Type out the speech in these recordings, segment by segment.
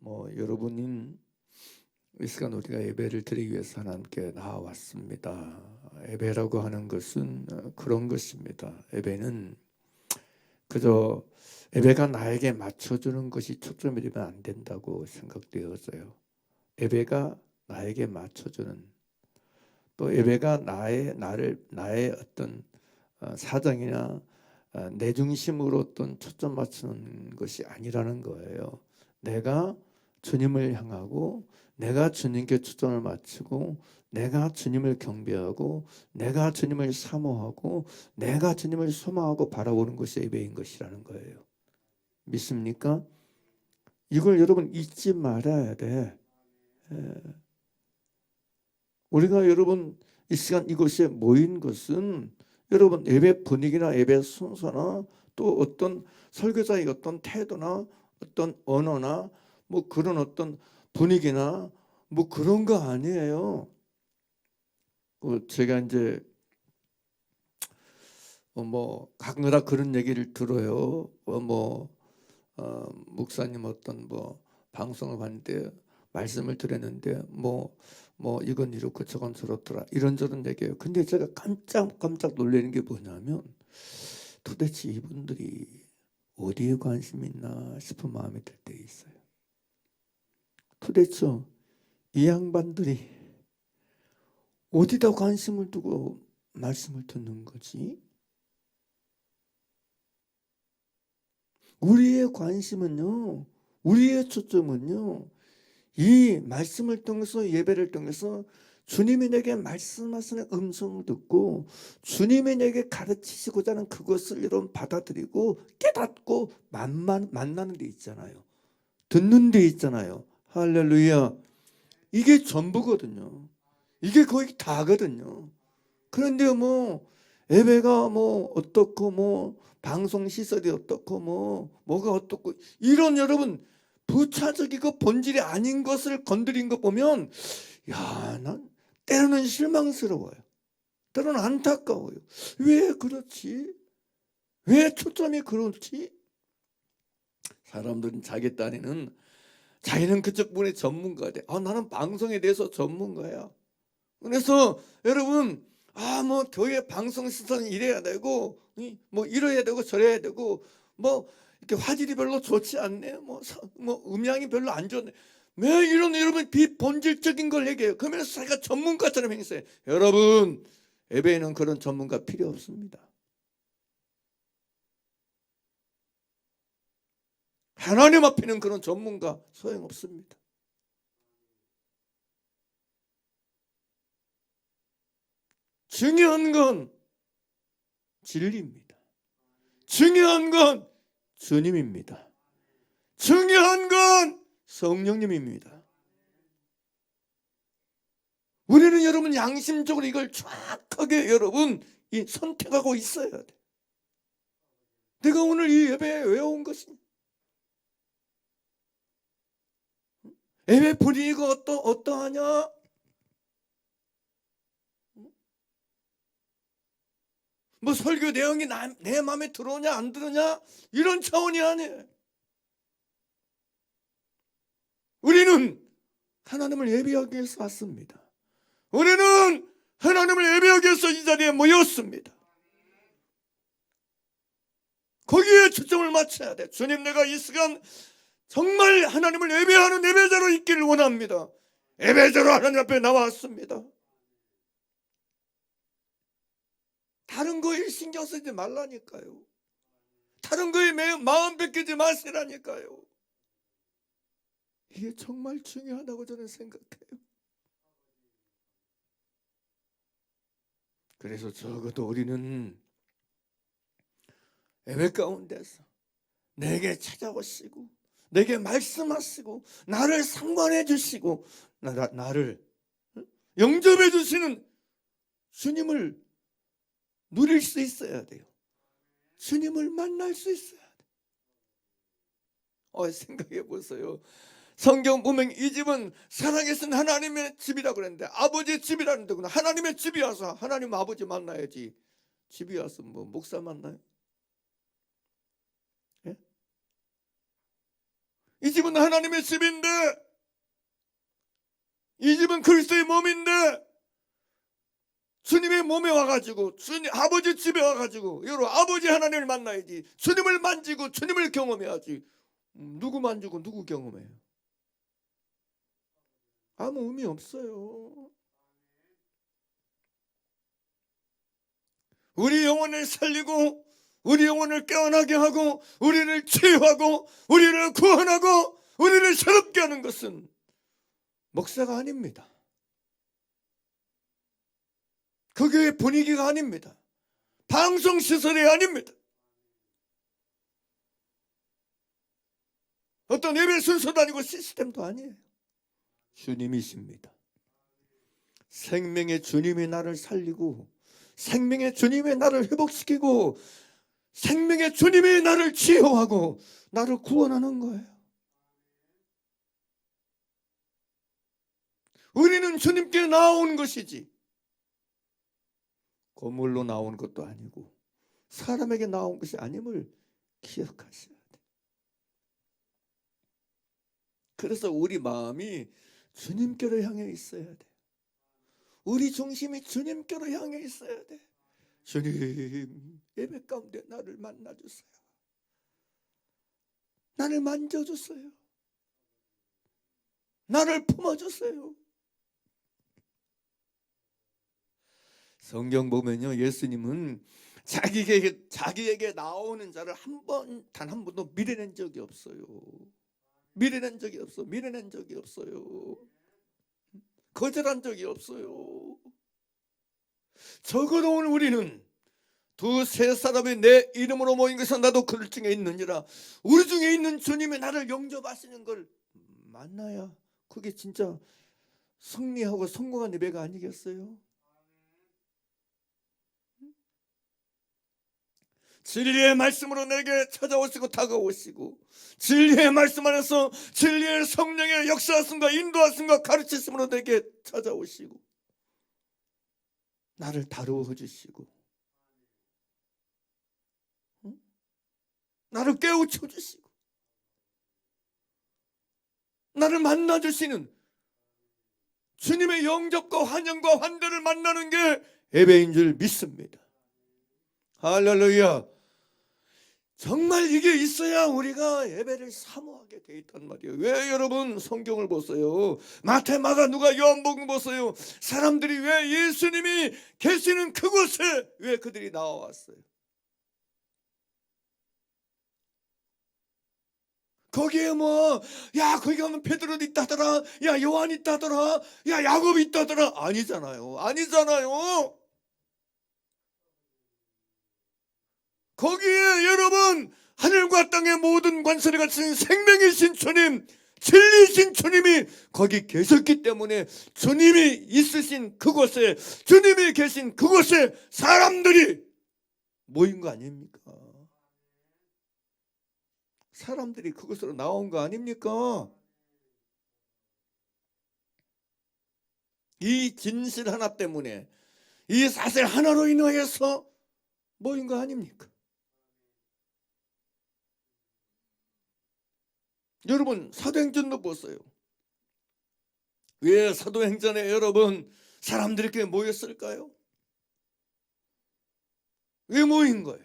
여러분인 이 시간 우리가 예배를 드리기 위해서 하나님께 나와왔습니다. 예배라고 하는 것은 그런 것입니다. 예배는 그저 예배가 나에게 맞춰주는 것이 초점이 되면 안 된다고 생각되어져요. 예배가 나에게 맞춰주는, 또 예배가 나의 어떤 사정이나 내 중심으로 어떤 초점 맞추는 것이 아니라는 거예요. 내가 주님을 향하고, 내가 주님께 초점을 맞추고, 내가 주님을 경배하고, 내가 주님을 사모하고, 내가 주님을 소망하고 바라보는 것이 예배인 것이라는 거예요. 믿습니까? 이걸 여러분 잊지 말아야 돼. 우리가 여러분 이 시간 이곳에 모인 것은 여러분 예배 분위기나 예배 순서나 또 어떤 설교자의 어떤 태도나 어떤 언어나 그런 어떤 분위기나 그런 거 아니에요. 제가 이제 가끔가다 그런 얘기를 들어요. 목사님 어떤 방송을 봤는데 말씀을 드렸는데 이건 이렇고 저건 저렇더라 이런저런 얘기예요. 근데 제가 깜짝 놀라는 게 뭐냐면 도대체 이분들이 어디에 관심이 있나 싶은 마음이 들 때 있어요. 도대체 이 양반들이 어디다 관심을 두고 말씀을 듣는 거지? 우리의 관심은요, 우리의 초점은요, 이 말씀을 통해서 예배를 통해서 주님이 내게 말씀하시는 음성을 듣고 주님이 내게 가르치시고자 하는 그것을 여러분 받아들이고 깨닫고 만나는 데 있잖아요. 듣는 데 있잖아요. 할렐루야. 이게 전부거든요. 이게 거의 다거든요. 그런데 예배가 어떻고 방송 시설이 어떻고 뭐가 어떻고 이런 여러분 부차적이고 본질이 아닌 것을 건드린 거 보면 난 때로는 실망스러워요. 때로는 안타까워요. 왜 그렇지? 왜 초점이 그렇지? 사람들은 자기 딴에는 자기는 그쪽 분의 전문가돼. 나는 방송에 대해서 전문가야. 그래서 여러분 교회 방송 시설은 이래야 되고 이래야 되고 저래야 되고 이렇게 화질이 별로 좋지 않네. 음향이 별로 안 좋네. 왜 이런 여러분 비본질적인 걸 얘기해요? 그러면 자기가 전문가처럼 행세해. 여러분 예배에는 그런 전문가 필요 없습니다. 하나님 앞에는 그런 전문가 소용없습니다. 중요한 건 진리입니다. 중요한 건 주님입니다. 중요한 건 성령님입니다. 우리는 여러분 양심적으로 이걸 정확하게 여러분 선택하고 있어야 돼. 내가 오늘 이 예배에 왜 온 것이냐? 예배 분위기가 어떠하냐? 설교 내용이 내 마음에 들어오냐 안 들어오냐? 이런 차원이 아니에요. 우리는 하나님을 예배하기 위해서 왔습니다. 우리는 하나님을 예배하기 위해서 이 자리에 모였습니다. 거기에 초점을 맞춰야 돼. 주님, 내가 이 시간 정말 하나님을 예배하는 예배자로 있기를 원합니다. 예배자로 하나님 앞에 나왔습니다. 다른 거에 신경 쓰지 말라니까요. 다른 거에 마음 뺏기지 마시라니까요. 이게 정말 중요하다고 저는 생각해요. 그래서 적어도 우리는 예배 가운데서 내게 찾아오시고 내게 말씀하시고 나를 상관해 주시고 나를 영접해 주시는 주님을 누릴 수 있어야 돼요. 주님을 만날 수 있어야 돼요. 생각해 보세요. 성경 보면 이 집은 살아계신 하나님의 집이라고 그랬는데 아버지의 집이라는 데구나. 하나님의 집이 와서 하나님 아버지 만나야지. 집이 와서 목사 만나요? 예? 이 집은 하나님의 집인데, 이 집은 그리스도의 몸인데, 주님의 몸에 와가지고 주님 아버지 집에 와가지고 여러분 아버지 하나님을 만나야지. 주님을 만지고 주님을 경험해야지. 누구 만지고 누구 경험해요? 아무 의미 없어요. 우리 영혼을 살리고 우리 영혼을 깨어나게 하고 우리를 치유하고 우리를 구원하고 우리를 새롭게 하는 것은 목사가 아닙니다. 그 교회 분위기가 아닙니다. 방송시설이 아닙니다. 어떤 예배 순서도 아니고 시스템도 아니에요. 주님이십니다. 생명의 주님이 나를 살리고 생명의 주님이 나를 회복시키고 생명의 주님이 나를 치유하고 나를 구원하는 거예요. 우리는 주님께 나온 것이지 건물로 나온 것도 아니고 사람에게 나온 것이 아님을 기억하셔야 돼요. 그래서 우리 마음이 주님께로 향해 있어야 돼요. 우리 중심이 주님께로 향해 있어야 돼. 주님, 예배 가운데 나를 만나주세요. 나를 만져주세요. 나를 품어주세요. 성경 보면요, 예수님은 자기에게 나오는 자를 단 한 번도 밀어낸 적이 없어요. 밀어낸 적이 없어요. 거절한 적이 없어요. 적어도 오늘 우리는 두세 사람이 내 이름으로 모인 것은 나도 그들 중에 있느니라. 우리 중에 있는 주님이 나를 영접하시는 걸 만나야 그게 진짜 승리하고 성공한 예배가 아니겠어요? 진리의 말씀으로 내게 찾아오시고 다가오시고 진리의 말씀 안에서 진리의 성령의 역사하심과 인도하심과 가르치심으로 내게 찾아오시고 나를 다루어 주시고 나를 깨우쳐 주시고 나를 만나 주시는 주님의 영접과 환영과 환대를 만나는 게 예배인 줄 믿습니다. 할렐루야. 정말 이게 있어야 우리가 예배를 사모하게 돼 있단 말이에요. 왜 여러분 성경을 보세요. 마태, 마가, 누가, 요한복음 보세요. 사람들이 왜 예수님이 계시는 그곳에 왜 그들이 나와왔어요? 거기에 야 거기 가면 베드로 있다더라, 야 요한 있다더라, 야 야곱 있다더라. 아니잖아요. 거기에 여러분 하늘과 땅의 모든 관세를 갖춘 생명이신 주님, 진리신 주님이 거기 계셨기 때문에 주님이 있으신 그곳에, 주님이 계신 그곳에 사람들이 모인 거 아닙니까? 사람들이 그곳으로 나온 거 아닙니까? 이 진실 하나 때문에, 이 사실 하나로 인하여서 모인 거 아닙니까? 여러분 사도행전도 보세요. 왜 사도행전에 여러분 사람들이 이렇게 모였을까요? 왜 모인 거예요?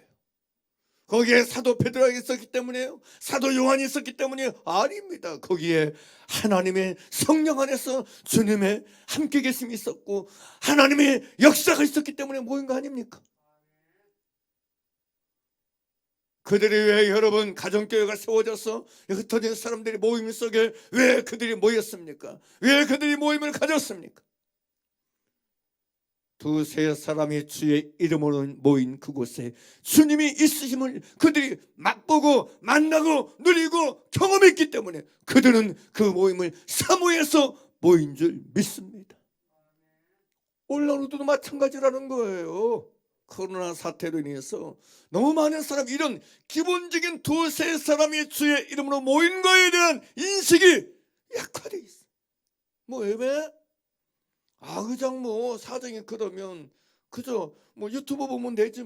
거기에 사도 베드로가 있었기 때문에요? 사도 요한이 있었기 때문에요? 아닙니다. 거기에 하나님의 성령 안에서 주님의 함께 계심이 있었고 하나님의 역사가 있었기 때문에 모인 거 아닙니까? 그들이 왜 여러분 가정교회가 세워져서 흩어진 사람들이 모임 속에 왜 그들이 모였습니까? 왜 그들이 모임을 가졌습니까? 두세 사람이 주의 이름으로 모인 그곳에 주님이 있으심을 그들이 맛보고 만나고 누리고 경험했기 때문에 그들은 그 모임을 사모해서 모인 줄 믿습니다. 올라오도 마찬가지라는 거예요. 코로나 사태로 인해서 너무 많은 사람이 이런 기본적인 두세 사람이 주의 이름으로 모인 거에 대한 인식이 약화되어 있어. 예배? 그냥 사정이 그러면 그저 유튜브 보면 되지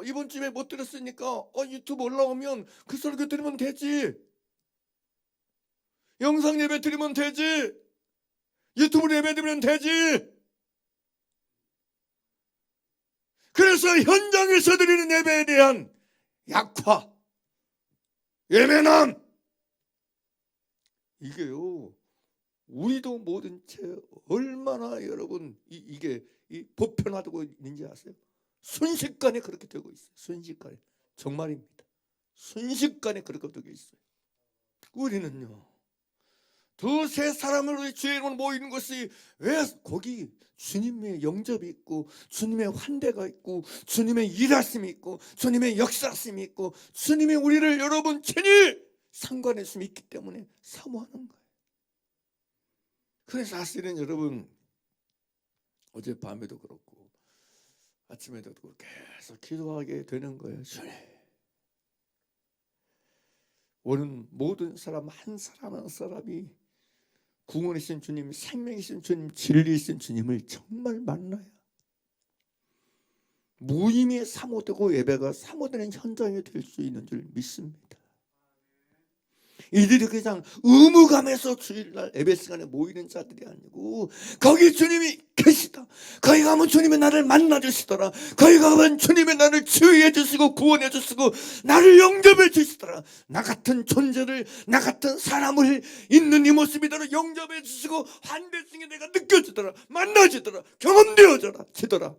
이번 주에 못 들었으니까 유튜브 올라오면 그 설교 들으면 되지. 영상 예배 드리면 되지. 유튜브로 예배 드리면 되지. 그래서 현장에서 드리는 예배에 대한 약화, 예매남, 이게요, 우리도 모든 채 얼마나 여러분 이게 보편화되고 있는지 아세요? 순식간에 그렇게 되고 있어요. 순식간에. 정말입니다. 순식간에 그렇게 되고 있어요. 우리는요, 두세 사람으로 주의 이름으로 모이는 것이 왜 거기 주님의 영접이 있고 주님의 환대가 있고 주님의 일하심이 있고 주님의 역사심이 있고 주님이 우리를 여러분 친히 상관했음이 있기 때문에 사모하는 거예요. 그래서 사실은 여러분 어젯밤에도 그렇고 아침에도 그렇고 계속 기도하게 되는 거예요. 주님, 오는 모든 사람 한 사람 한 사람이 구원이신 주님, 생명이신 주님, 진리이신 주님을 정말 만나야 무의미에 사모되고 예배가 사모되는 현장이 될 수 있는 줄 믿습니다. 이들이 그냥 의무감에서 주일날 예배 시간에 모이는 자들이 아니고 거기 주님이 계시다. 거기 가면 주님이 나를 만나주시더라. 거기 가면 주님이 나를 치유해 주시고 구원해 주시고 나를 영접해 주시더라. 나 같은 존재를, 나 같은 사람을 있는 이 모습이더라 영접해 주시고 환대성이 내가 느껴지더라. 만나지더라. 경험되어지더라.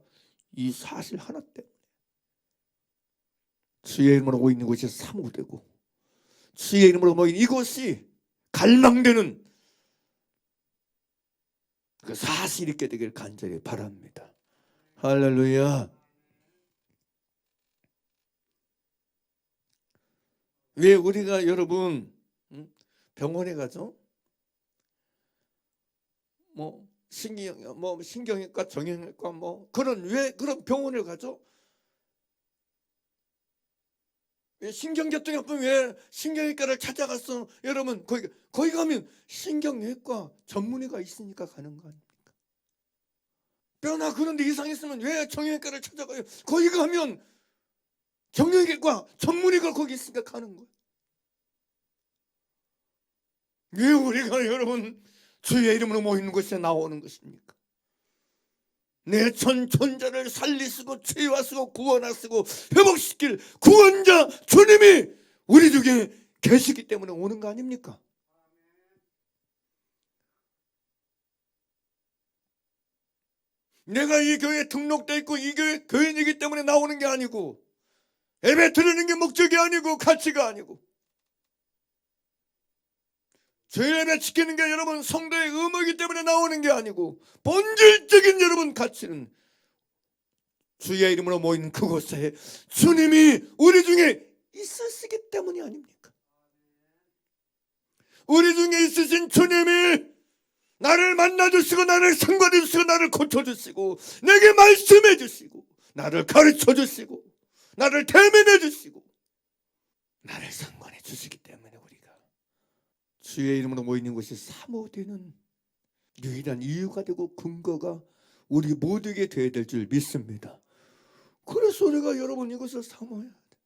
이 사실 하나 때문에 주의 이름으로 모이는 곳이 사모되고 주의 이름으로 모인 이곳이 갈망되는 그 사실이 있게 되길 간절히 바랍니다. 할렐루야. 왜 우리가 여러분 병원에 가죠? 신경외과, 정형외과 왜 그런 병원을 가죠? 왜 신경계통이 아프면 왜 신경외과를 찾아갔어? 여러분 거기 가면 신경외과 전문의가 있으니까 가는 거 아닙니까? 뼈나 그런 데 이상 있으면 왜 정형외과를 찾아가요? 거기 가면 정형외과 전문의가 거기 있으니까 가는 거예요. 왜 우리가 여러분 주의 이름으로 모이는 곳에 나오는 것입니까? 내 존재를 살리시고 치유하시고 구원하시고 회복시킬 구원자 주님이 우리 중에 계시기 때문에 오는 거 아닙니까? 내가 이 교회에 등록돼 있고 이 교회 교인이기 때문에 나오는 게 아니고 예배 드리는 게 목적이 아니고 가치가 아니고 주일 예배 지키는 게 여러분 성도의 의무이기 때문에 나오는 게 아니고 본질적인 여러분 가치는 주의 이름으로 모인 그곳에 주님이 우리 중에 있으시기 때문이 아닙니까? 우리 중에 있으신 주님이 나를 만나주시고 나를 상관해주시고 나를 고쳐주시고 내게 말씀해주시고 나를 가르쳐주시고 나를 대면해주시고 나를 상관해주시기 때문에 우리가 주의 이름으로 모이는 곳이 사모되는 유일한 이유가 되고 근거가 우리 모두에게 되어야 될 줄 믿습니다. 그래서 우리가 여러분 이것을 사모해야 돼.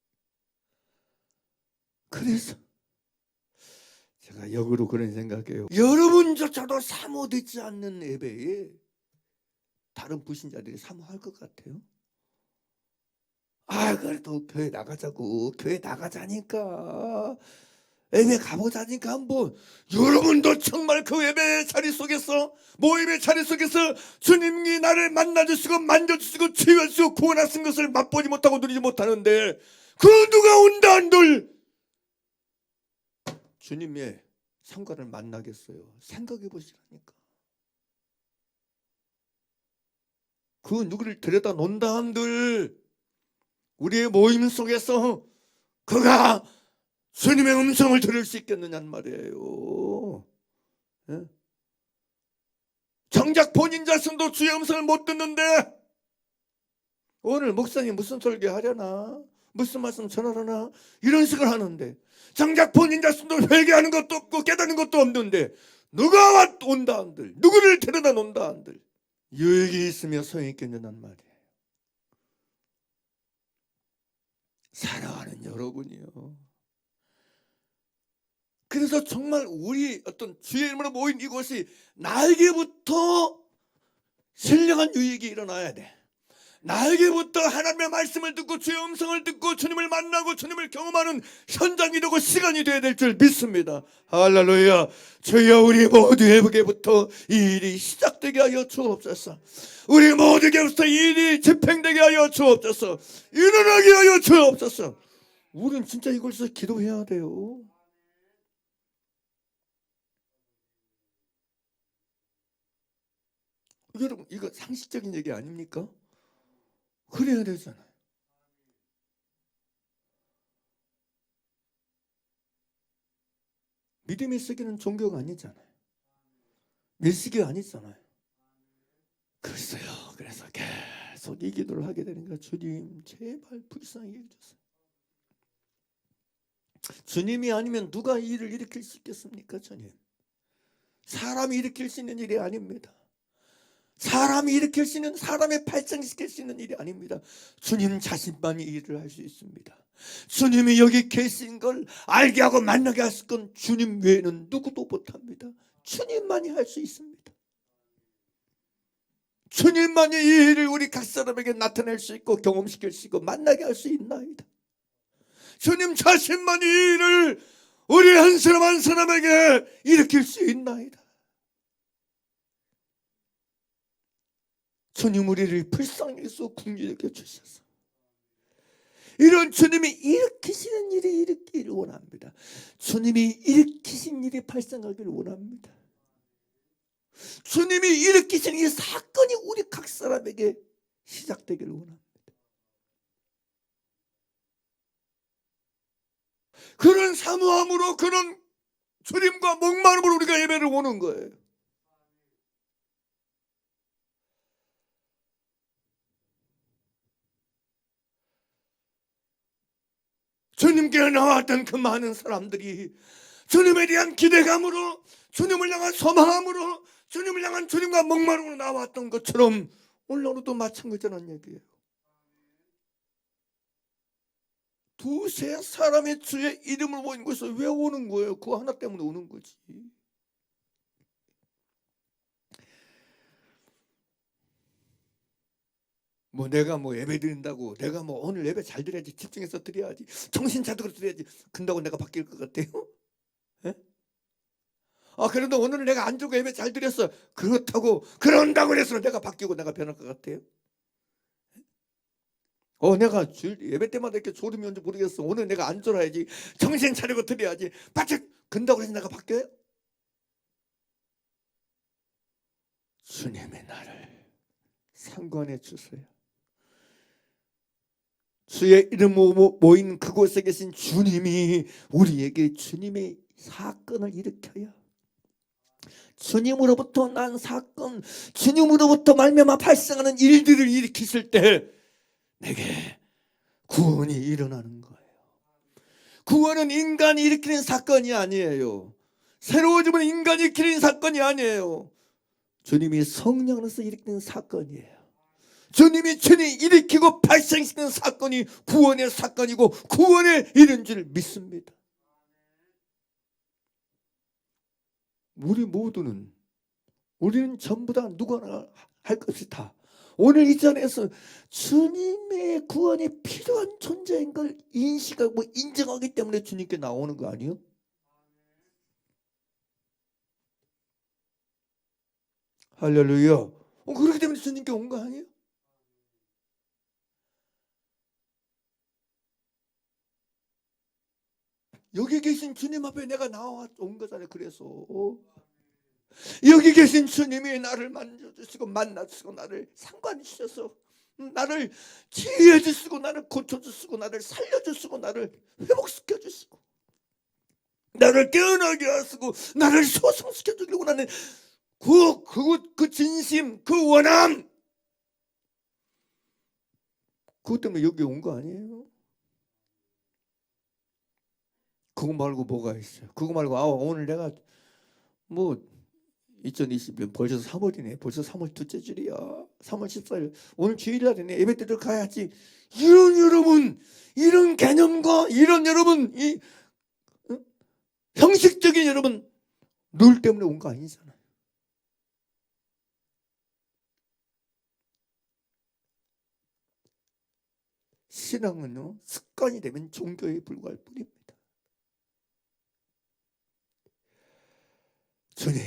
그래서 제가 역으로 그런 생각해요. 여러분조차도 사모되지 않는 예배에 다른 불신자들이 사모할 것 같아요. 그래도 교회 나가자고, 교회 나가자니까, 예배 가보자니까 한번. 여러분도 정말 그 예배 자리 속에서, 모임의 자리 속에서 주님이 나를 만나주시고 만져주시고 치유하시고 구원하신 것을 맛보지 못하고 누리지 못하는데 그 누가 온다 한들 주님의 상관을 만나겠어요? 생각해 보시라니까. 그 누구를 들여다 놓는다 한들 우리의 모임 속에서 그가 주님의 음성을 들을 수 있겠느냐는 말이에요. 예? 정작 본인 자신도 주의 음성을 못 듣는데 오늘 목사님 무슨 설교하려나, 무슨 말씀 전하려나 이런 식으로 하는데 정작 본인 자신도 회개하는 것도 없고 깨닫는 것도 없는데 누가 온다 한들, 누구를 데려다 놓는다 한들 유익이 있으며 소용이 있겠느냐는 말이에요. 사랑하는 여러분이요, 그래서 정말 우리 어떤 주의 이름으로 모인 이곳이 나에게부터 신령한 유익이 일어나야 돼. 나에게부터 하나님의 말씀을 듣고 주의 음성을 듣고 주님을 만나고 주님을 경험하는 현장이 되고 시간이 되어야 될 줄 믿습니다. 할렐루야. 주여, 우리 모두에게부터 이 일이 시작되게 하여 주옵소서. 우리 모두에게부터 이 일이 집행되게 하여 주옵소서. 일어나게 하여 주옵소서. 우리는 진짜 이곳에서 기도해야 돼요. 여러분, 이거 상식적인 얘기 아닙니까? 그래야 되잖아요. 믿음의 세계는 종교가 아니잖아요. 밀식이 아니잖아요. 그래서요. 그래서 계속 이 기도를 하게 되는 거야. 주님, 제발 불쌍히 해주세요. 주님이 아니면 누가 이 일을 일으킬 수 있겠습니까? 주님. 사람이 일으킬 수 있는 일이 아닙니다. 사람이 일으킬 수 있는, 사람의 발전시킬 수 있는 일이 아닙니다. 주님 자신만이 이 일을 할 수 있습니다. 주님이 여기 계신 걸 알게 하고 만나게 하실 건 주님 외에는 누구도 못합니다. 주님만이 할 수 있습니다. 주님만이 이 일을 우리 각 사람에게 나타낼 수 있고 경험시킬 수 있고 만나게 할 수 있나이다. 주님 자신만이 이 일을 우리 한 사람 한 사람에게 일으킬 수 있나이다. 주님, 우리를 불쌍히 여기서 긍휼히 여겨 주셔서 이런 주님이 일으키시는 일이 일으키기를 원합니다. 주님이 일으키신 일이 발생하기를 원합니다. 주님이 일으키신 이 사건이 우리 각 사람에게 시작되기를 원합니다. 그런 사모함으로, 그런 주님과 목마름으로 우리가 예배를 오는 거예요. 주님께 나왔던 그 많은 사람들이 주님에 대한 기대감으로, 주님을 향한 소망함으로, 주님을 향한 주님과 목마름으로 나왔던 것처럼 오늘도 마찬가지라는 얘기예요. 두세 사람의 주의 이름을 모인 곳에 왜 오는 거예요? 그거 하나 때문에 오는 거지. 뭐 내가 뭐 예배 드린다고, 내가 뭐 오늘 예배 잘 드려야지, 집중해서 드려야지, 정신 차리고 드려야지, 근다고 내가 바뀔 것 같아요? 예? 그래도 오늘 내가 안 주고 예배 잘 드렸어. 그렇다고, 그런다고 해서 내가 바뀌고 내가 변할 것 같아요? 내가 예배 때마다 이렇게 졸음이 온지 모르겠어. 오늘 내가 안 졸아야지, 정신 차리고 드려야지, 바짝 근다고 해서 내가 바뀌어요? 주님의 나를 상관해 주세요. 주의 이름 모인 그곳에 계신 주님이 우리에게 주님의 사건을 일으켜요. 주님으로부터 난 사건, 주님으로부터 말미암아 발생하는 일들을 일으키실 때 내게 구원이 일어나는 거예요. 구원은 인간이 일으키는 사건이 아니에요. 새로워짐은 인간이 일으키는 사건이 아니에요. 주님이 성령으로서 일으키는 사건이에요. 주님이 일으키고 발생시키는 사건이 구원의 사건이고 구원의 일인 줄 믿습니다. 우리는 전부 다 누구나 할 것 없이 다 오늘 이 자리에서 주님의 구원이 필요한 존재인 걸 인식하고 인정하기 때문에 주님께 나오는 거 아니에요? 할렐루야. 그렇기 때문에 주님께 온 거 아니에요? 여기 계신 주님 앞에 내가 나와 온 거잖아요. 그래서 여기 계신 주님이 나를 만져주시고 만나주시고 나를 상관해 주셔서 나를 치유해 주시고 나를 고쳐주시고 나를 살려주시고 나를 회복시켜 주시고 나를 깨어나게 하시고 나를 소성시켜 주려고 하는 그 진심, 그 원함, 그것 때문에 여기 온 거 아니에요? 그거 말고 뭐가 있어요? 그거 말고 오늘 내가 뭐 2020년 벌써 3월이네. 벌써 3월 둘째 줄이야. 3월 14일 오늘 주일날이네. 예배 때도 가야지. 이런 여러분, 이런 개념과 이런 여러분 이 형식적인 여러분 룰 때문에 온 거 아니잖아요. 신앙은요, 습관이 되면 종교에 불과할 뿐입니다. 주님,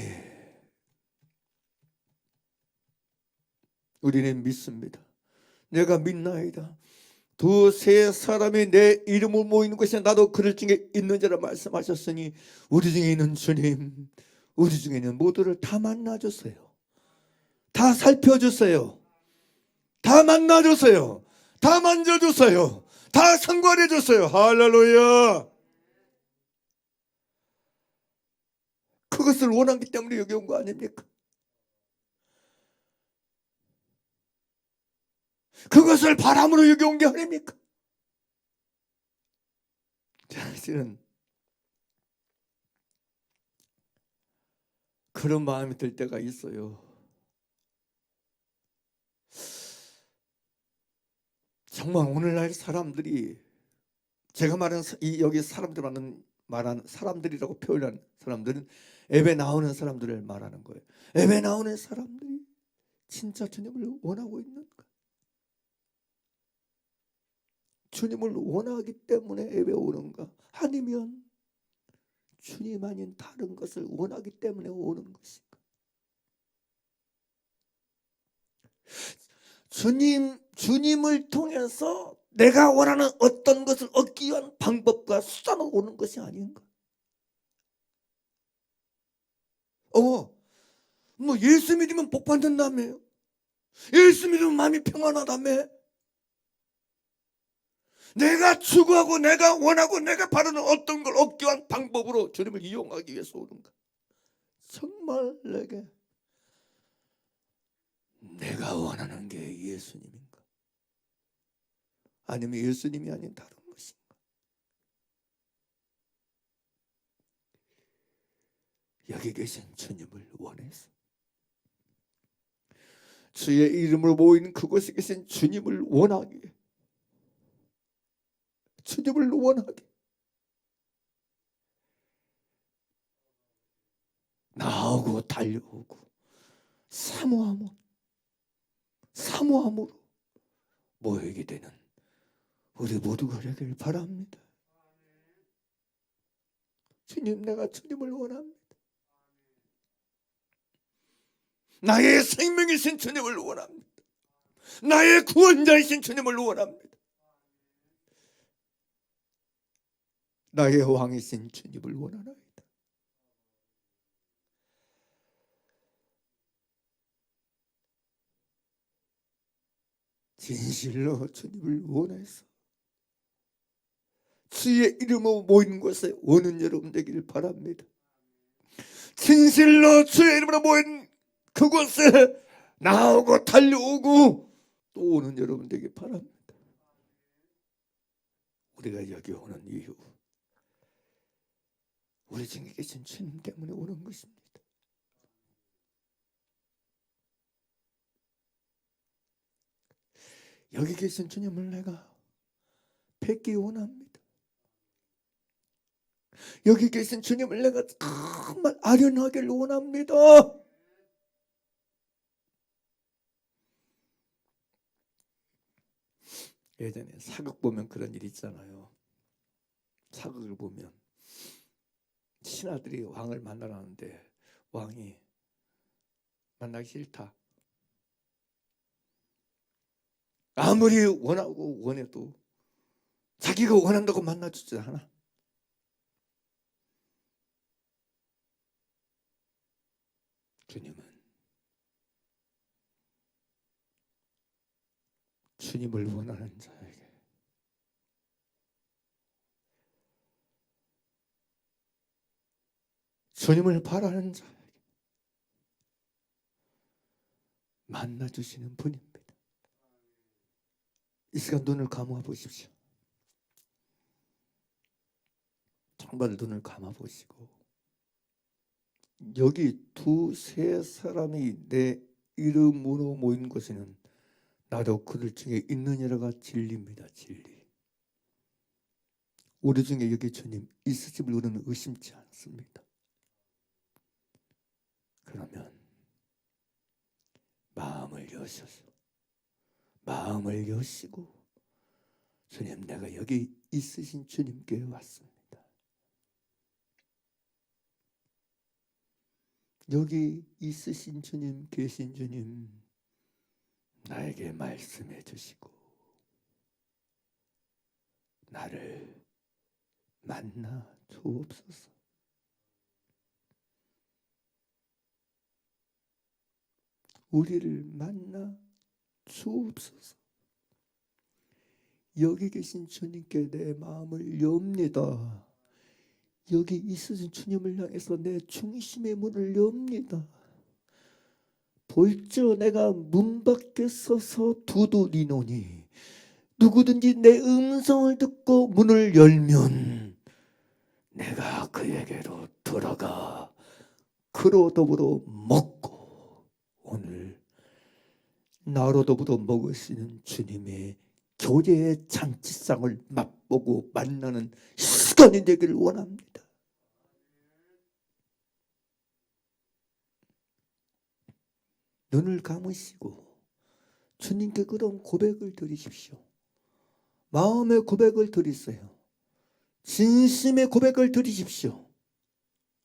우리는 믿습니다. 내가 믿나이다. 두세 사람이 내 이름을 모이는 것이 나도 그들 중에 있는 자라 말씀하셨으니 우리 중에 있는 주님, 우리 중에 있는 모두를 다 만나주세요. 다 살펴주세요. 다 만나주세요. 다 만져주세요. 다 상관해주세요. 할렐루야. 그것을 원하기 때문에 여기 온 거 아닙니까? 그것을 바람으로 여기 온 게 아닙니까? 사실은 그런 마음이 들 때가 있어요. 정말 오늘날 사람들이, 제가 말하는 여기 사람들 말하는 사람들이라고 표현한 사람들은 예배 나오는 사람들을 말하는 거예요. 예배 나오는 사람들이 진짜 주님을 원하고 있는가? 주님을 원하기 때문에 예배 오는가? 아니면 주님 아닌 다른 것을 원하기 때문에 오는 것인가? 주님을 통해서 내가 원하는 어떤 것을 얻기 위한 방법과 수단으로 오는 것이 아닌가? 뭐 예수 믿으면 복 받는다며요. 예수 믿으면 마음이 평안하다며. 내가 추구하고 내가 원하고 내가 바라는 어떤 걸 얻기 위한 방법으로 주님을 이용하기 위해서 오는가? 정말 내가 원하는 게 예수님인가? 아니면 예수님이 아닌 다른 것인가? 여기 계신 주님을 원해서, 주의 이름으로 모인 그곳에 계신 주님을 원하기에, 주님을 원하게 나오고 달려오고 사모함으로 모이게 되는 우리 모두가 되길 바랍니다. 주님, 내가 주님을 원합니다. 나의 생명이신 주님을 원합니다. 나의 구원자이신 주님을 원합니다. 나의 왕이신 주님을 원하나이다. 진실로 주님을 원해서 주의 이름으로 모인 곳에 오는 여러분 되기를 바랍니다. 진실로 주의 이름으로 모인 그곳에 나오고 달려오고 또 오는 여러분 되길 바랍니다. 우리가 여기 오는 이유, 우리 중에 계신 주님 때문에 오는 것입니다. 여기 계신 주님을 내가 뵙기 원합니다. 여기 계신 주님을 내가 정말 아련하길 원합니다. 예전에 사극 보면 그런 일 있잖아요. 사극을 보면 신하들이 왕을 만나라는데 왕이 만나기 싫다. 아무리 원하고 원해도 자기가 원한다고 만나주지 않아. 주님은 주님을 원하는 자에게, 주님을 바라는 자에게 만나주시는 분입니다. 이 시간 눈을 감아 보십시오. 정말 눈을 감아 보시고, 여기 두세 사람이 내 이름으로 모인 곳에는 나도 그들 중에 있느니라가 진리입니다. 진리. 우리 중에 여기 주님 있으심을 우리는 의심치 않습니다. 그러면 마음을 여셔서, 마음을 여시고, 주님, 내가 여기 있으신 주님께 왔습니다. 여기 있으신 주님, 계신 주님, 나에게 말씀해 주시고 나를 만나 주옵소서. 우리를 만나 주옵소서. 여기 계신 주님께 내 마음을 엽니다. 여기 있으신 주님을 향해서 내 중심의 문을 엽니다. 볼저 내가 문 밖에 서서 두드리노니 누구든지 내 음성을 듣고 문을 열면 내가 그에게로 들어가 그로 더불어 먹고, 오늘 나로 더불어 먹으시는 주님의 교제의 잔치상을 맛보고 만나는 시간이 되기를 원합니다. 눈을 감으시고 주님께 그런 고백을 드리십시오. 마음의 고백을 드리세요. 진심의 고백을 드리십시오.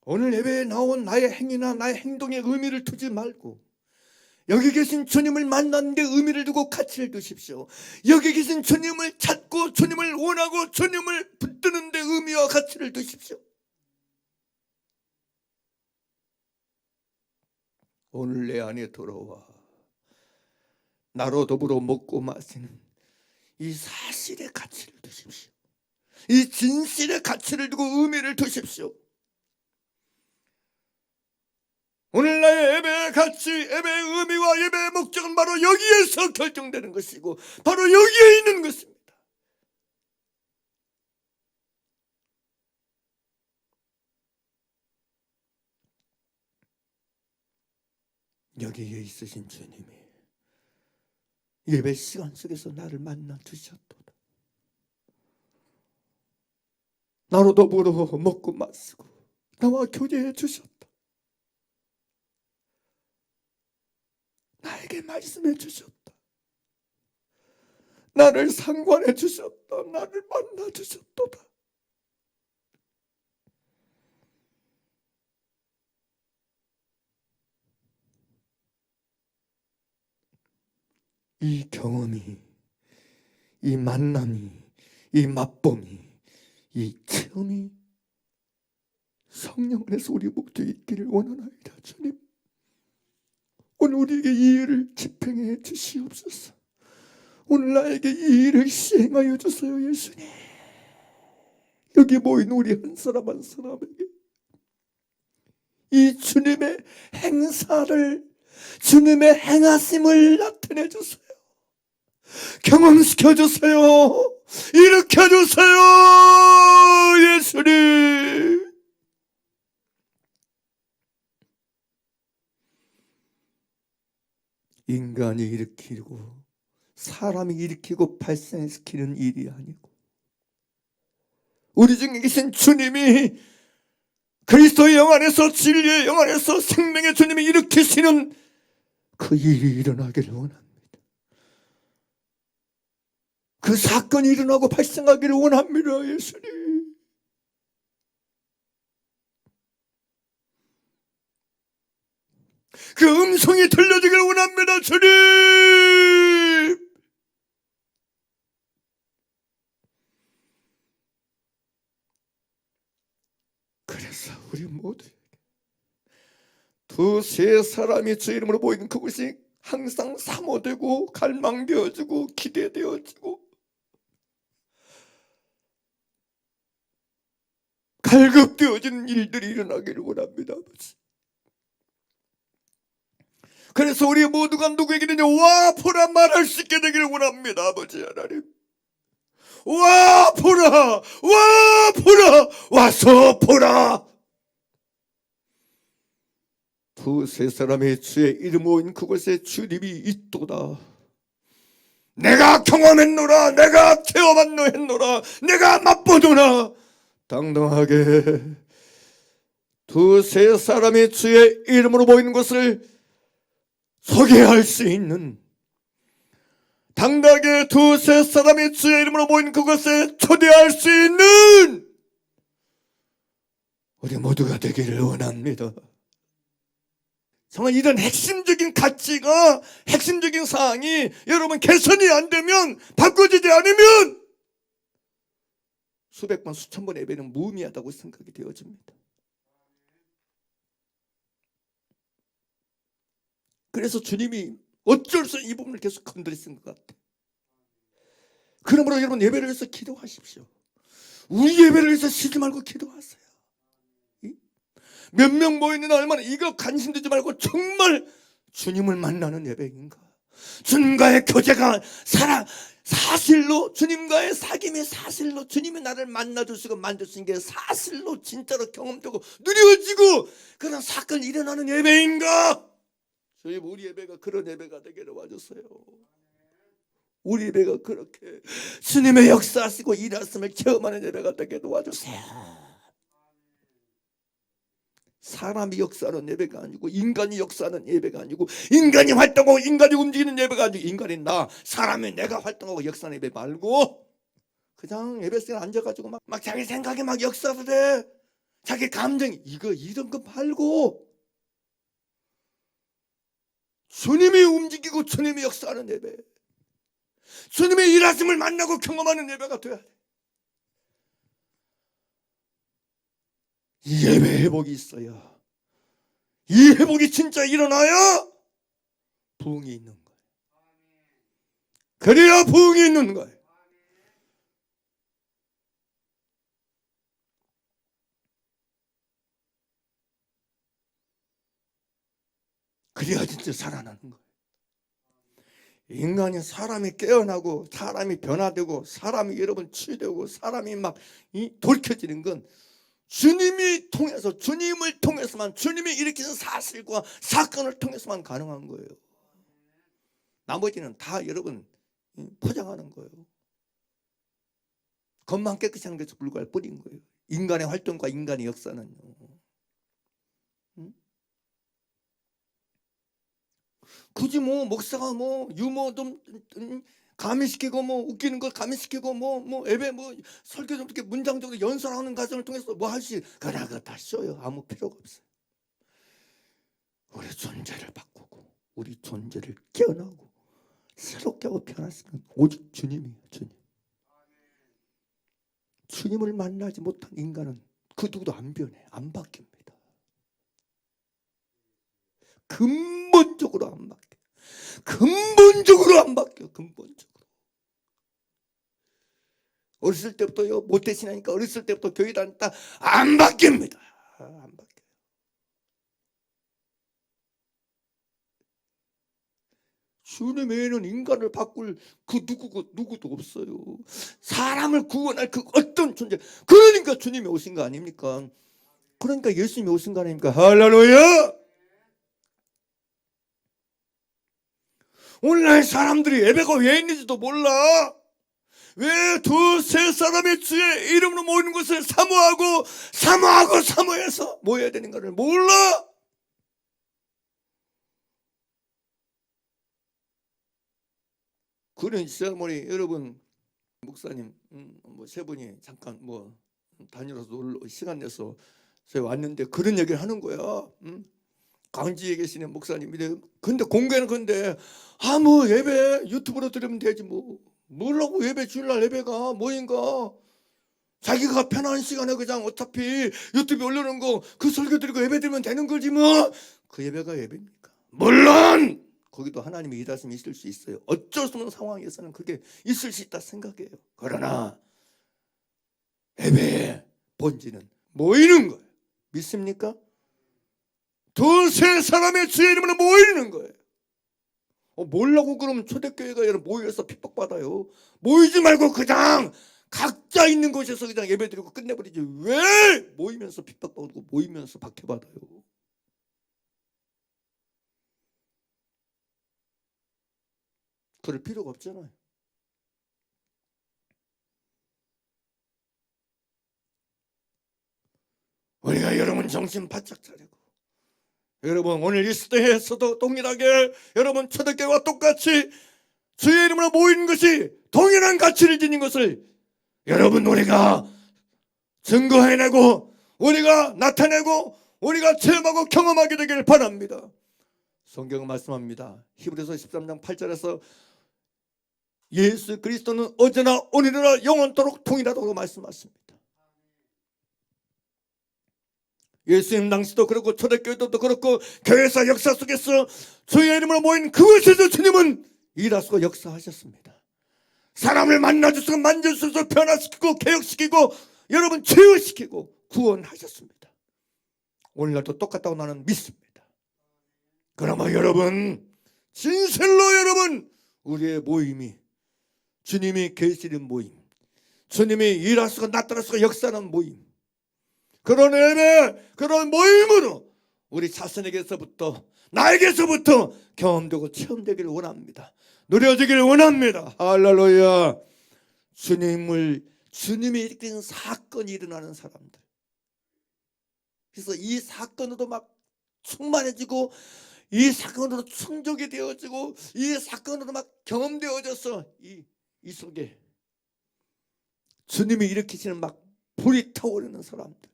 오늘 예배에 나온 나의 행위나 나의 행동에 의미를 두지 말고 여기 계신 주님을 만나는 데 의미를 두고 가치를 두십시오. 여기 계신 주님을 찾고 주님을 원하고 주님을 붙드는 데 의미와 가치를 두십시오. 오늘 내 안에 들어와 나로 더불어 먹고 마시는 이 사실의 가치를 두십시오. 이 진실의 가치를 두고 의미를 두십시오. 오늘 나의 예배의 가치, 예배의 의미와 예배의 목적은 바로 여기에서 결정되는 것이고 바로 여기에 있는 것입니다. 여기에 있으신 주님이 예배 시간 속에서 나를 만나 주셨도다. 나로 더불어 먹고 마시고 나와 교제해 주셨다. 나에게 말씀해 주셨다. 나를 상관해 주셨다. 나를 만나 주셨도다. 이 경험이, 이 만남이, 이 맛봄이, 이 체험이 성령 안에서 우리 목적에 있기를 원하나이다. 주님, 오늘 우리에게 이 일을 집행해 주시옵소서. 오늘 나에게 이 일을 시행하여 주세요. 예수님, 여기 모인 우리 한 사람 한 사람에게 이 주님의 행사를, 주님의 행하심을 나타내 주세요. 경험시켜 주세요. 일으켜 주세요. 예수님, 인간이 일으키고 사람이 일으키고 발생시키는 일이 아니고 우리 중에 계신 주님이 그리스도의 영 안에서, 진리의 영 안에서 생명의 주님이 일으키시는 그 일이 일어나기를 원합니다. 그 사건이 일어나고 발생하기를 원합니다. 예수님, 그 음성이 들려지기를 원합니다. 주님, 그래서 우리 모두에게 두세 사람이 주 이름으로 모이는 그곳이 항상 사모되고 갈망되어지고 기대되어지고 갈급되어지는 일들이 일어나기를 원합니다. 아버지, 그래서 우리 모두가 누구에게든지 와 보라 말할 수 있게 되기를 원합니다. 아버지 하나님, 와 보라, 와 보라, 와서 보라. 두세 사람의 주의 이름 모인 그곳에 주님이 있도다. 내가 경험했노라, 내가 체험했노라, 내가 맛보노라. 당당하게 두세 사람이 주의 이름으로 모이는 것을 소개할 수 있는, 당당하게 두세 사람이 주의 이름으로 모이는 그것에 초대할 수 있는 우리 모두가 되기를 원합니다. 정말 이런 핵심적인 가치가, 핵심적인 사항이 여러분 개선이 안 되면, 바꿔지지 않으면 수백 번 수천 번 예배는 무의미하다고 생각이 되어집니다. 그래서 주님이 어쩔 수 없이 이 부분을 계속 건드리신 것 같아요. 그러므로 여러분 예배를 위해서 기도하십시오. 우리 예배를 위해서 쉬지 말고 기도하세요. 몇 명 모이는 얼마나 이거 관심 두지 말고 정말 주님을 만나는 예배인가, 주님과의 교제가 사실로, 주님과의 사귐이 사실로, 주님이 나를 만나주시고 만드신 게 사실로 진짜로 경험되고 누려지고 그런 사건이 일어나는 예배인가? 주님, 우리 예배가 그런 예배가 되기를 와주세요. 우리 예배가 그렇게 주님의 역사하시고 일하심을 체험하는 예배가 되게 도와주세요. 사람이 역사하는 예배가 아니고, 인간이 역사하는 예배가 아니고, 인간이 활동하고 인간이 움직이는 예배가 아니고, 인간이 사람이 내가 활동하고 역사하는 예배 말고 그냥 예배실에 앉아가지고 막 자기 생각에 막 역사하되 자기 감정이 이런 거 말고 주님이 움직이고 주님이 역사하는 예배, 주님의 일하심을 만나고 경험하는 예배가 돼야 돼. 이 예배 회복이 있어야, 이 회복이 진짜 일어나야 부흥이 있는 거예요. 그래야 부흥이 있는 거예요. 그래야 진짜 살아나는 거예요. 인간이, 사람이 깨어나고 사람이 변화되고 사람이 여러분 치유되고 사람이 막 돌켜지는 건 주님이 통해서, 주님을 통해서만, 주님이 일으키는 사실과 사건을 통해서만 가능한 거예요. 나머지는 다 여러분 포장하는 거예요. 겉만 깨끗이 하는 것에 불과할 뿐인 거예요. 인간의 활동과 인간의 역사는. 굳이 목사가 유머 좀 가미시키고 웃기는 걸 가미시키고 예배 설교 좀 이렇게 문장적으로 연설하는 과정을 통해서 할지, 그거 다 쉬워요. 아무 필요가 없어요. 우리 존재를 바꾸고 우리 존재를 깨어나고 새롭게 하고 변화시키는 오직 주님이에요. 주님을 만나지 못한 인간은 그 누구도 안 변해, 안 바뀝니다. 근본적으로 안 바뀌어. 근본적으로 안 바뀌어. 근본적으로. 어렸을 때부터요, 모태신앙이니까 어렸을 때부터 교회 다녔다 안 바뀝니다. 안 바뀌어요. 주님 외에는 인간을 바꿀 그 누구도 없어요. 사람을 구원할 그 어떤 존재. 그러니까 주님이 오신 거 아닙니까? 그러니까 예수님이 오신 거 아닙니까? 할렐루야! 오늘날 사람들이 예배가 왜 있는지도 몰라. 왜 두세 사람이 주의 이름으로 모이는 것을 사모해서 모여야 되는가를 몰라. 그런 시작머리 여러분, 목사님 세 분이 잠깐 다녀서 시간 내서 저희 왔는데 그런 얘기를 하는 거야. 강지에 계시는 목사님인데, 근데 공개는 근데 예배 유튜브로 들으면 되지 뭐라고 예배 주일날 예배가 뭐인가. 자기가 편한 시간에 그냥 어차피 유튜브에 올려놓은 거 그 설교 드리고 예배 드리면 되는 거지 그 예배가 예배입니까? 물론 거기도 하나님의 일하심이 있을 수 있어요. 어쩔 수 없는 상황에서는 그게 있을 수 있다 생각해요. 그러나 예배의 본질은 모이는 거예요. 믿습니까? 두세 사람의 주의 이름으로 모이는 거예요. 모이려고 그러면 초대교회가 모여서 핍박받아요. 모이지 말고 그냥 각자 있는 곳에서 그냥 예배드리고 끝내버리지. 왜 모이면서 핍박받고 모이면서 박해받아요? 그럴 필요가 없잖아요. 여러분 정신 바짝 차리고, 여러분 오늘 이 시대에서도 동일하게 여러분 초대교회와 똑같이 주의 이름으로 모이는 것이 동일한 가치를 지닌 것을 여러분 우리가 증거해내고 우리가 나타내고 우리가 체험하고 경험하게 되기를 바랍니다. 성경은 말씀합니다. 히브리서 13장 8절에서 예수 그리스도는 어제나 오늘이나 영원토록 동일하다고 말씀하십니다. 예수님 당시도 그렇고 초대교회도 그렇고 교회사 역사 속에서 주의 이름으로 모인 그곳에서 주님은 일하시고 역사하셨습니다. 사람을 만나주시고 만져주셔서 변화시키고 개혁시키고 여러분 치유시키고 구원하셨습니다. 오늘날도 똑같다고 나는 믿습니다. 그러나 여러분 진실로 여러분 우리의 모임이 주님이 계시는 모임, 주님이 일하시고 나타나시고 역사하는 모임, 그런 예배, 그런 모임으로 우리 자신에게서부터 나에게서부터 경험되고 체험되기를 원합니다. 누려지기를 원합니다. 할렐루야. 주님이 일으킨 사건이 일어나는 사람들. 그래서 이 사건으로 막 충만해지고 이 사건으로 충족이 되어지고 이 사건으로 막 경험되어져서 이 속에 주님이 일으키시는 막 불이 타오르는 사람들.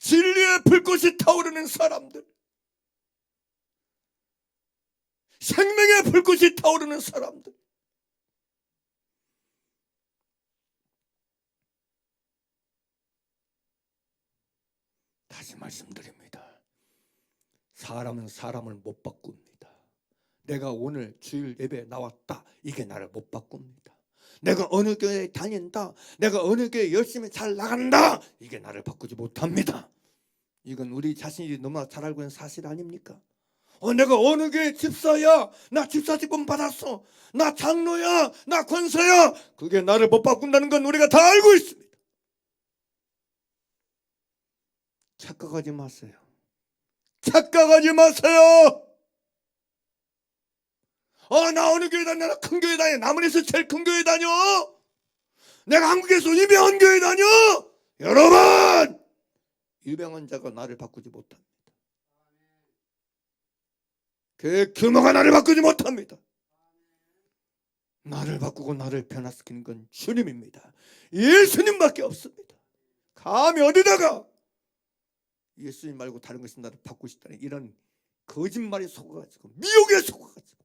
진리의 불꽃이 타오르는 사람들, 생명의 불꽃이 타오르는 사람들. 다시 말씀드립니다. 사람은 사람을 못 바꿉니다. 내가 오늘 주일 예배에 나왔다, 이게 나를 못 바꿉니다. 내가 어느 교회에 다닌다, 내가 어느 교회에 열심히 잘 나간다, 이게 나를 바꾸지 못합니다. 이건 우리 자신이 너무나 잘 알고 있는 사실 아닙니까? 내가 어느 교회 집사야, 나 집사 직분 받았어, 나 장로야, 나 권사야, 그게 나를 못 바꾼다는 건 우리가 다 알고 있습니다. 착각하지 마세요. 착각하지 마세요. 나 어느 교회 다녀? 나 큰 교회 다녀. 남원에서 제일 큰 교회 다녀. 내가 한국에서 유명한 교회 다녀. 여러분, 유명한 자가 나를 바꾸지 못합니다. 그 규모가 나를 바꾸지 못합니다. 나를 바꾸고 나를 변화시키는 건 주님입니다. 예수님밖에 없습니다. 감히 어디다가 예수님 말고 다른 것이 나를 바꾸고 싶다는 이런 거짓말에 속아가지고 미혹에 속아가지고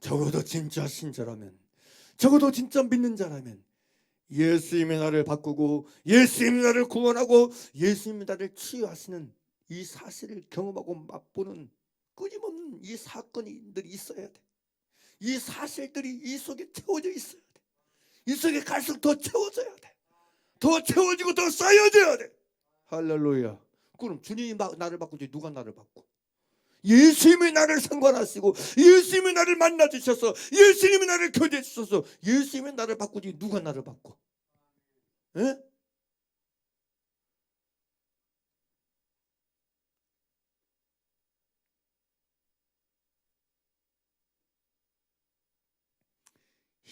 적어도 진짜 신자라면, 적어도 진짜 믿는 자라면 예수님이 나를 바꾸고 예수님이 나를 구원하고 예수님이 나를 치유하시는 이 사실을 경험하고 맛보는 끊임없는 이 사건들이 있어야 돼. 이 사실들이 이 속에 채워져 있어야 돼. 이 속에 갈수록 더 채워져야 돼. 더 채워지고 더 쌓여져야 돼. 할렐루야. 그럼 주님이 나를 바꾸지 누가 나를 바꿔? 예수님이 나를 상관하시고 예수님이 나를 만나주셔서 예수님이 나를 교제해 주셔서 예수님이 나를 바꾸지 누가 나를 바꿔? 에?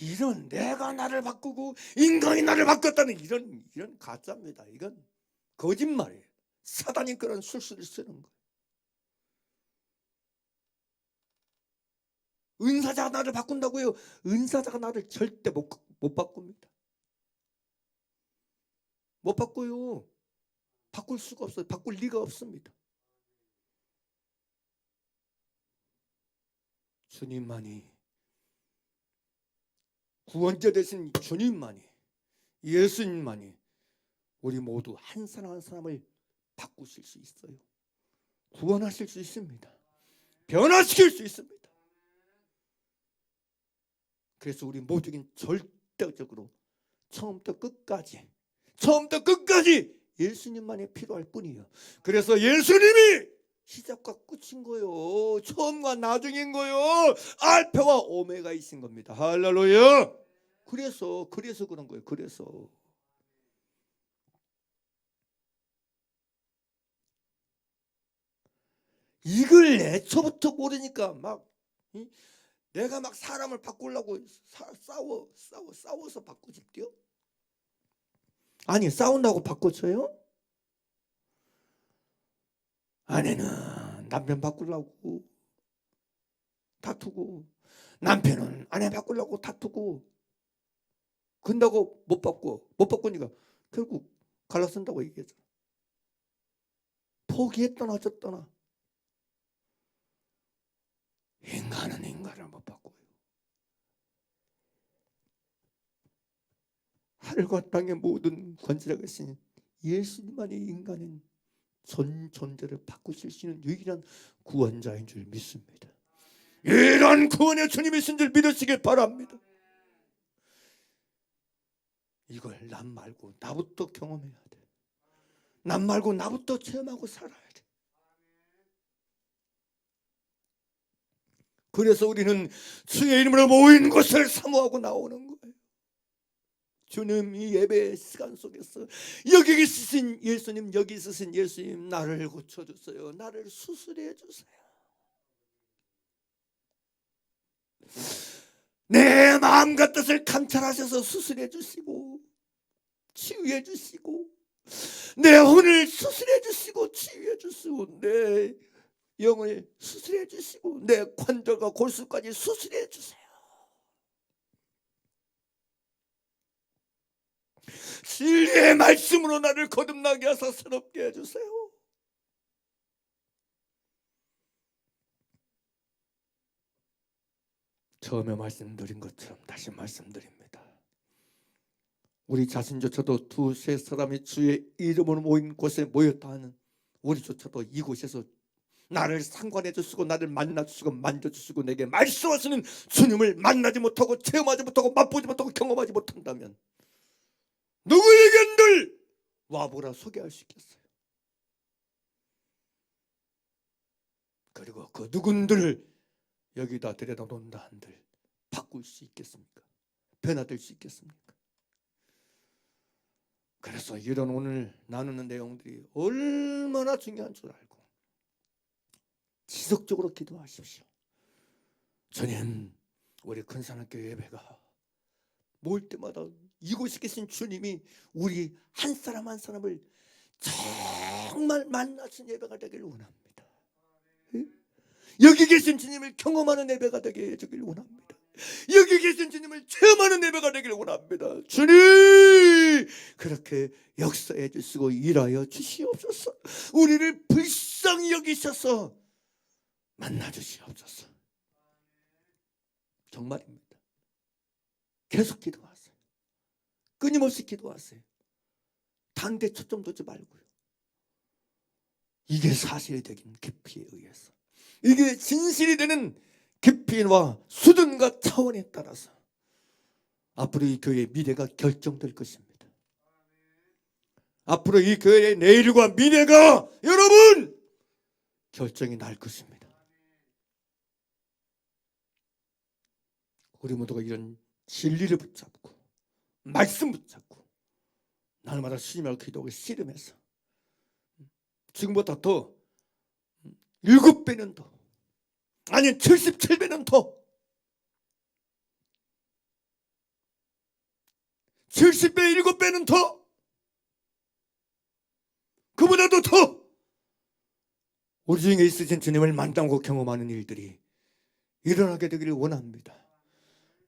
이런 내가 나를 바꾸고 인간이 나를 바꿨다는 이런 가짜입니다. 이건 거짓말이에요. 사단이 그런 술수를 쓰는 거예요. 은사자가 나를 바꾼다고요? 은사자가 나를 절대 못 바꿉니다. 못 바꿔요. 바꿀 수가 없어요. 바꿀 리가 없습니다. 주님만이, 구원자 되신 주님만이, 예수님만이 우리 모두 한 사람 한 사람을 바꾸실 수 있어요. 구원하실 수 있습니다. 변화시킬 수 있습니다. 그래서 우리 모두는 절대적으로 처음부터 끝까지 예수님만이 필요할 뿐이에요. 그래서 예수님이 시작과 끝인 거예요. 처음과 나중인 거예요. 알파와 오메가이신 겁니다. 할렐루야. 그래서 그런 거예요. 그래서 이걸 애초부터 모르니까 막 내가 막 사람을 바꾸려고 싸워서 바꾸십디요? 아니, 싸운다고 바꿔줘요? 아내는 남편 바꾸려고 다투고, 남편은 아내 바꾸려고 다투고, 근다고 못 바꾸니까 결국 갈라쓴다고 얘기했잖아. 포기했더나 어쩌더나 인간은 인간을 못 바꿔요. 하늘과 땅의 모든 권세가 계신 예수님만이 인간인 전 존재를 바꾸실 수 있는 유일한 구원자인 줄 믿습니다. 이런 구원의 주님이신 줄 믿으시길 바랍니다. 이걸 남 말고 나부터 경험해야 돼. 남 말고 나부터 체험하고 살아야 돼. 그래서 우리는 주의 이름으로 모인 곳을 사모하고 나오는 거예요. 주님, 이 예배 시간 속에서 여기 있으신 예수님, 여기 있으신 예수님, 나를 고쳐주세요. 나를 수술해 주세요. 내 마음과 뜻을 감찰하셔서 수술해 주시고 치유해 주시고, 내 혼을 수술해 주시고 치유해 주시고, 내 영을 수술해 주시고, 내 관절과 골수까지 수술해 주세요. 진리의 말씀으로 나를 거듭나게 하사 새롭게 해주세요. 처음에 말씀드린 것처럼 다시 말씀드립니다. 우리 자신조차도 두세 사람이 주의 이름으로 모인 곳에 모였다 하는 우리조차도 이곳에서 나를 상관해 주시고 나를 만나 주시고 만져 주시고 내게 말씀하시는 주님을 만나지 못하고 체험하지 못하고 맛보지 못하고 경험하지 못한다면 누구에겐들 와보라 소개할 수 있겠어요? 그리고 그 누군들 여기다 데려다 놓는다 한들 바꿀 수 있겠습니까? 변화될 수 있겠습니까? 그래서 이런 오늘 나누는 내용들이 얼마나 중요한 줄 알고 지속적으로 기도하십시오. 주님, 우리 큰사랑교회 예배가 모일 때마다 이곳에 계신 주님이 우리 한 사람 한 사람을 정말 만나신 예배가 되길 원합니다. 여기 계신 주님을 경험하는 예배가 되게 해주길 원합니다. 여기 계신 주님을 체험하는 예배가 되길 원합니다. 주님, 그렇게 역사해 주시고 일하여 주시옵소서. 우리를 불쌍히 여기셔서 만나 주시옵소서. 정말입니다. 계속 기도하세요. 끊임없이 기도하세요. 단대 초점 두지 말고요. 이게 사실이 되긴 깊이에 의해서, 이게 진실이 되는 깊이와 수준과 차원에 따라서 앞으로 이 교회의 미래가 결정될 것입니다. 앞으로 이 교회의 내일과 미래가 여러분 결정이 날 것입니다. 우리 모두가 이런 진리를 붙잡고 말씀 붙잡고 날마다 주님을 기도하고 씨름해서 지금보다 더 7배는 더, 아니 77배는 더, 70배 7배는 더, 그보다도 더 우리 중에 있으신 주님을 만나고 경험하는 일들이 일어나게 되기를 원합니다.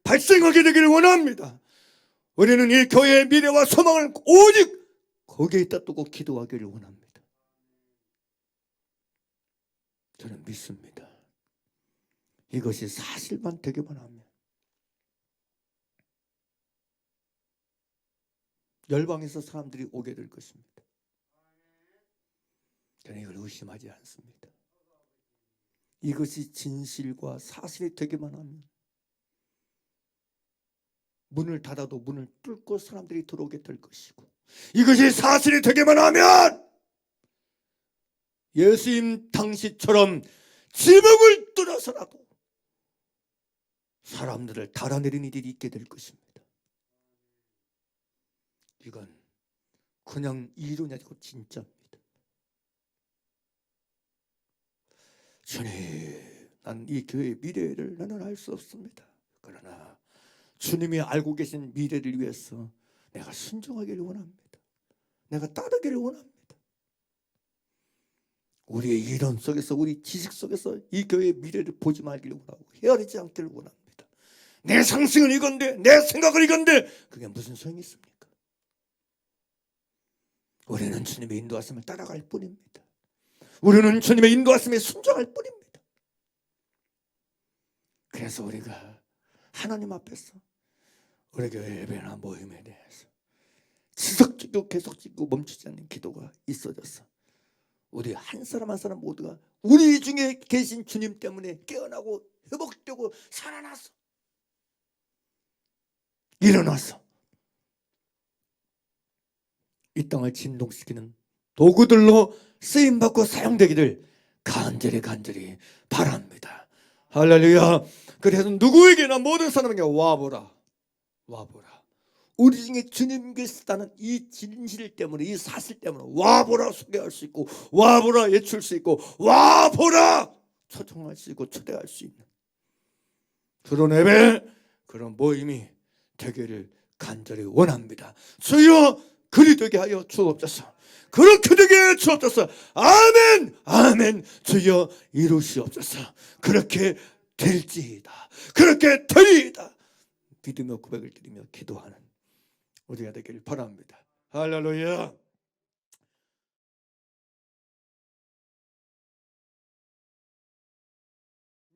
발생하게 되기를 원합니다. 우리는 이 교회의 미래와 소망을 오직 거기에 있다 두고 기도하기를 원합니다. 저는 믿습니다. 이것이 사실만 되기만 하면 열방에서 사람들이 오게 될 것입니다. 저는 이걸 의심하지 않습니다. 이것이 진실과 사실이 되기만 하면 문을 닫아도 문을 뚫고 사람들이 들어오게 될 것이고, 이것이 사실이 되기만 하면 예수님 당시처럼 지붕을 뚫어서라도 사람들을 달아내리는 일이 있게 될 것입니다. 이건 그냥 이론이 아니고 진짜입니다. 주님, 난 이 교회의 미래를 나는 알 수 없습니다. 그러나 주님이 알고 계신 미래를 위해서 내가 순종하기를 원합니다. 내가 따르기를 원합니다. 우리의 이론 속에서, 우리 지식 속에서 이 교회의 미래를 보지 말기를 원하고 헤아리지 않기를 원합니다. 내 상승은 이건데, 내 생각은 이건데, 그게 무슨 소용이 있습니까? 우리는 주님의 인도하심을 따라갈 뿐입니다. 우리는 주님의 인도하심에 순종할 뿐입니다. 그래서 우리가 하나님 앞에서 우리 교회 예배나 모임에 대해서 지속적이고 계속적이고 멈추지 않는 기도가 있어져서 우리 한 사람 한 사람 모두가 우리 중에 계신 주님 때문에 깨어나고 회복되고 살아나서 일어나서 이 땅을 진동시키는 도구들로 쓰임받고 사용되기를 간절히 바랍니다. 할렐루야. 그래서 누구에게나 모든 사람에게 와보라. 우리 중에 주님 계시다는 이 진실 때문에, 이 사실 때문에 와보라 소개할 수 있고, 와보라 외칠 수 있고, 와보라 초청할 수 있고 초대할 수 있는 그런 예배, 그런 모임이 되기를 간절히 원합니다. 주여 그리 되게 하여 주옵소서. 그렇게 되게 하여 주옵소서. 아멘. 주여 이루시옵소서. 그렇게 될지이다. 그렇게 되리이다. 믿으며 고백을 드리며 기도하는 우리가 되기를 바랍니다. 할렐루야.